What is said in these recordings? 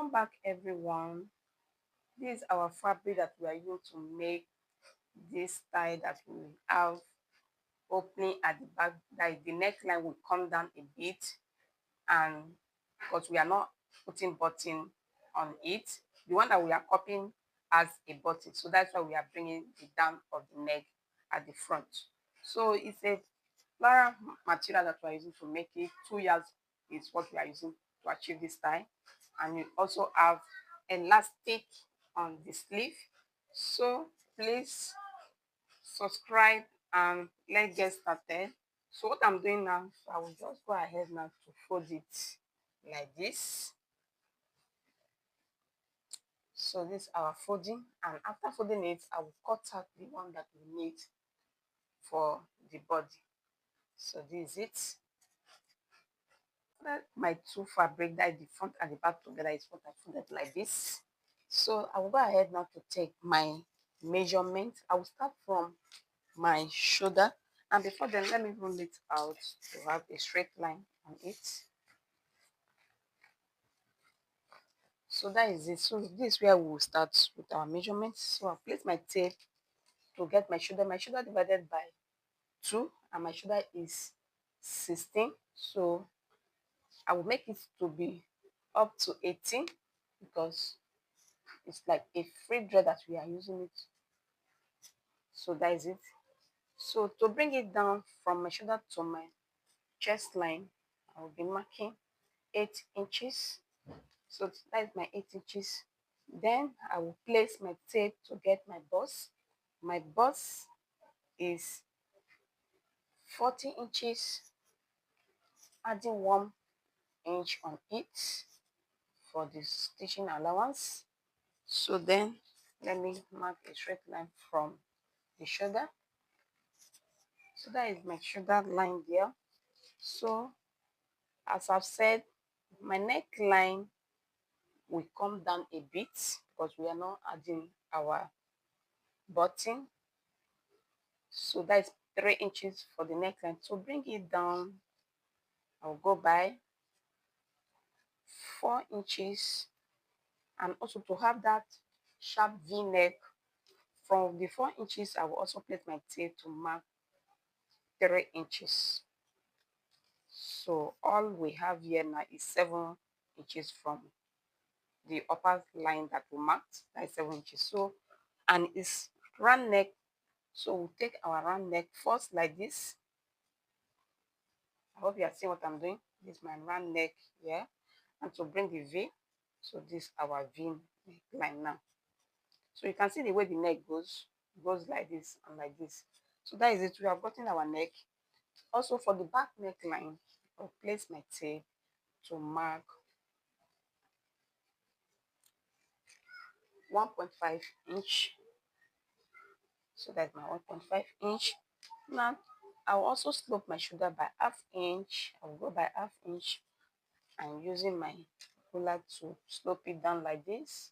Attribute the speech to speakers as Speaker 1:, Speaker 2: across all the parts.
Speaker 1: Welcome back, everyone. This is our fabric that we are using to make this tie that we have opening at the back. That the neckline will come down a bit, and because we are not putting button on it, the one that we are copying has a button, so that's why we are bringing the down of the neck at the front. So it's a floral material that we are using to make it. 2 yards is what we are using to achieve this tie, and you also have elastic on the sleeve. So please subscribe and let's get started. So what I'm doing now, so I will just go ahead now to fold it like this. So this is our folding, and after folding it, I will cut out the one that we need for the body. So this is it. My two fabric, that is the front and the back together, is what I folded like this. So I will go ahead now to take my measurement. I will start from my shoulder, and before then, let me roll it out to have a straight line on it. So that is it. So this is where we will start with our measurements. So I'll place my tape to get my shoulder. My shoulder divided by 2, and my shoulder is 16. So I will make it to be up to 18 because it's like a free thread that we are using it. So that is it. So to bring it down from my shoulder to my chest line, I will be marking 8 inches. So that is my 8 inches. Then I will place my tape to get my bust. My bust is 40 inches, adding 1 inch on it for the stitching allowance. So then let me mark a straight line from the shoulder. So that is my shoulder line there. So as I've said, my neckline will come down a bit because we are not adding our button. So that is 3 inches for the neckline. To bring it down, I'll go by 4 inches, and also to have that sharp V-neck from the 4 inches, I will also place my tape to mark 3 inches. So all we have here now is 7 inches from the upper line that we marked. That is 7 inches. So, and it's round neck. So we'll take our round neck first like this. I hope you are seeing what I'm doing. This is my round neck here. And to bring the V, so this is our V neckline now. So you can see the way the neck goes. It goes like this and like this. So that is it. We have gotten our neck. Also for the back neckline, I'll place my tape to mark 1.5 inch. So that's my 1.5 inch. Now I'll also slope my shoulder by ½ inch. I'll go by ½ inch and using my ruler to slope it down like this.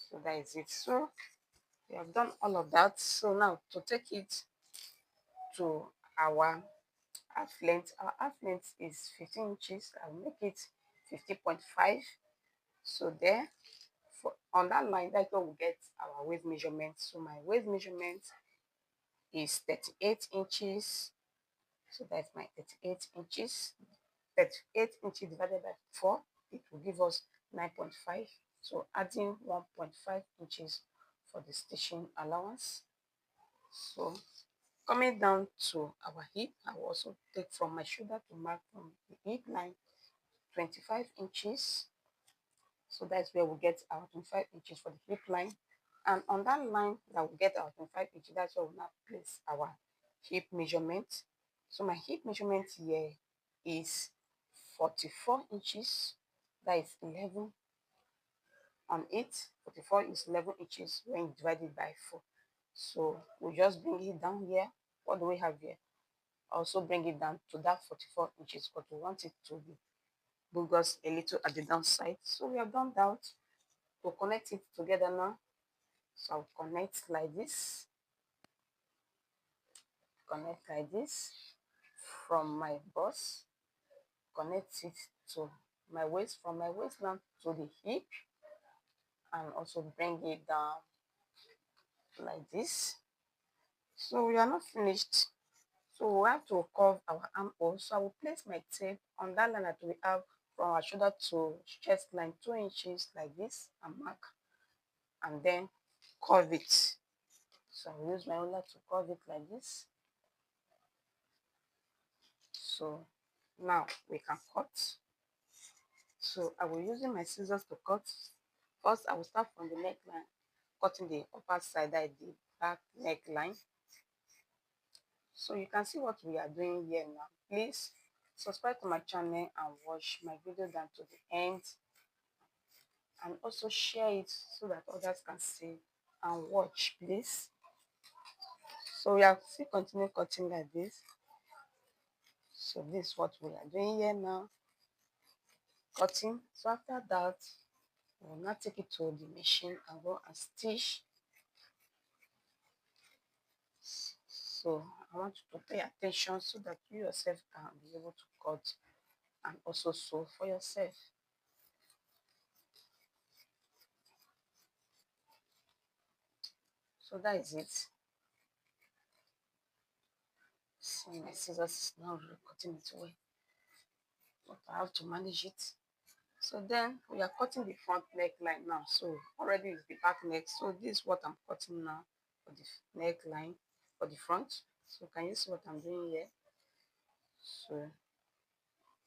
Speaker 1: So that is it. So we have done all of that. So now to take it to our half length, our half length is 15 inches. I'll make it 50.5. So there, for on that line, that's where we get our waist measurement. So my waist measurement is 38 inches. So that's my 38 inches. 38 inches divided by 4, it will give us 9.5. So adding 1.5 inches for the stitching allowance. So coming down to our hip, I will also take from my shoulder to mark from the hip line 25 inches. So that's where we get our 25 inches for the hip line. And on that line that we get our 25 inches, that's where we now place our hip measurement. So my hip measurement here is 44 inches. That is 11 on it. 44 is 11 inches when you divide it by 4. So we just bring it down here. What do we have here? Also bring it down to that 44 inches because we want it to be bogus a little at the downside. So we have done that. To connect it together now. So I'll connect like this. Connect like this from my bust. Connect it to my waist, from my waist now to the hip, and also bring it down like this. So we are not finished. So we have to curve our armhole. So I will place my tape on that line that we have from our shoulder to chest line, 2 inches like this, and mark, and then curve it. So I will use my ruler to curve it like this. So now we can cut. So I will using my scissors to cut. First, I will start from the neckline, cutting the upper side, that is the back neckline. So you can see what we are doing here now. Please subscribe to my channel and watch my video down to the end, and also share it so that others can see and watch, please. So we are still continue cutting like this. So this is what we are doing here now, cutting. So after that, we will now take it to the machine and go and stitch. So I want you to pay attention so that you yourself can be able to cut and also sew for yourself. So that is it. See, my scissors is now really cutting it away, but I have to manage it. So then we are cutting the front neckline now. So already is the back neck. So this is what I'm cutting now for the neckline for the front. So can you see what I'm doing here? So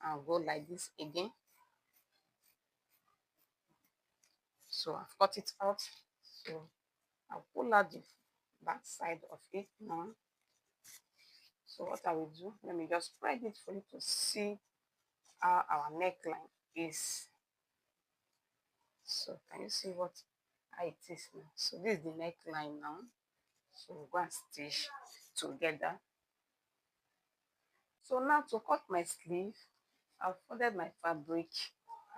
Speaker 1: I'll go like this again. So I've cut it out. So I'll pull out the back side of it now. So what I will do, let me just spread it for you to see how our neckline is. So can you see what how it is now? So this is the neckline now. So we'll go and stitch together. So now to cut my sleeve, I've folded my fabric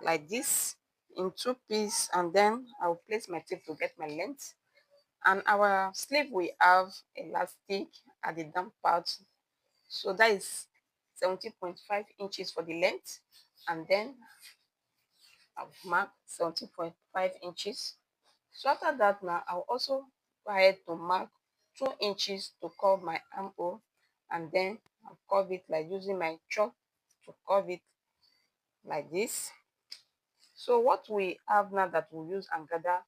Speaker 1: like this in 2 pieces, and then I'll place my tape to get my length. And our sleeve we have elastic at the down part, so that is 17.5 inches for the length, and then I've marked 17.5 inches. So after that now I'll also go ahead to mark 2 inches to curve my armhole, and then I'll curve it like using my chalk to curve it like this. So what we have now that we'll use and gather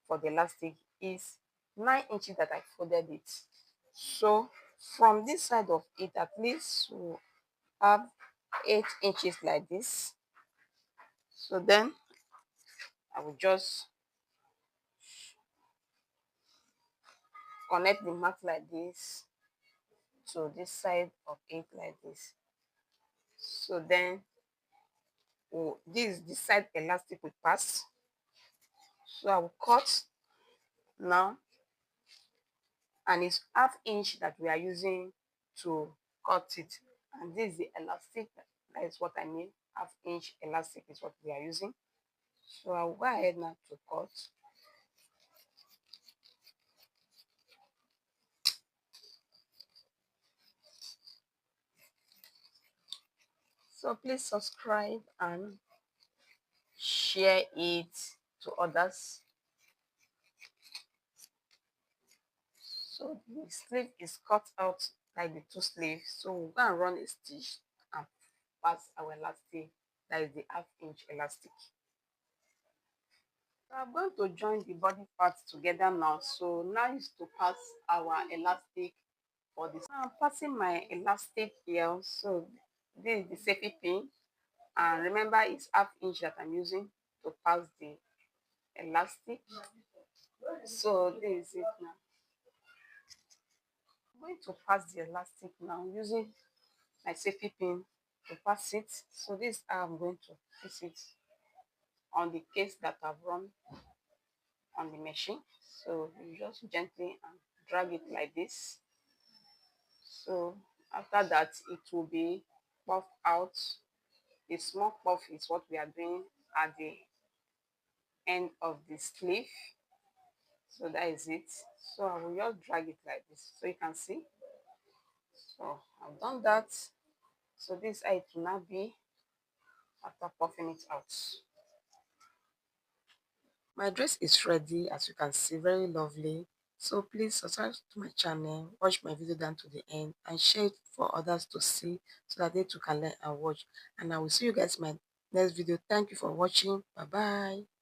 Speaker 1: for the elastic is 9 inches that I folded it. So from this side of it, at least we'll have 8 inches like this. So then I will just connect the mark like this to this side of it like this. So then this is the side elastic we pass. So I will cut now, and it's ½ inch that we are using to cut it, and this is the elastic. That is what I mean, ½ inch elastic is what we are using. So I will go ahead now to cut. So please subscribe and share it to others. So the sleeve is cut out like the two sleeves. So we'll go and run a stitch and pass our elastic, that is the ½ inch elastic. So I'm going to join the body parts together now. So now is to pass our elastic for this. Now I'm passing my elastic here. So this is the safety pin, and remember it's ½ inch that I'm using to pass the elastic. So this is it now. I'm going to pass the elastic now using my safety pin to pass it. So this is how I'm going to fix it on the case that I've run on the machine. So you just gently and drag it like this. So after that it will be puffed out. The small puff is what we are doing at the end of the sleeve. So that is it. So I will just drag it like this so you can see. So I've done that. So this is how it will now be after puffing it out. My dress is ready, as you can see, very lovely. So please subscribe to my channel, watch my video down to the end, and share it for others to see so that they too can learn and watch. And I will see you guys in my next video. Thank you for watching. Bye bye.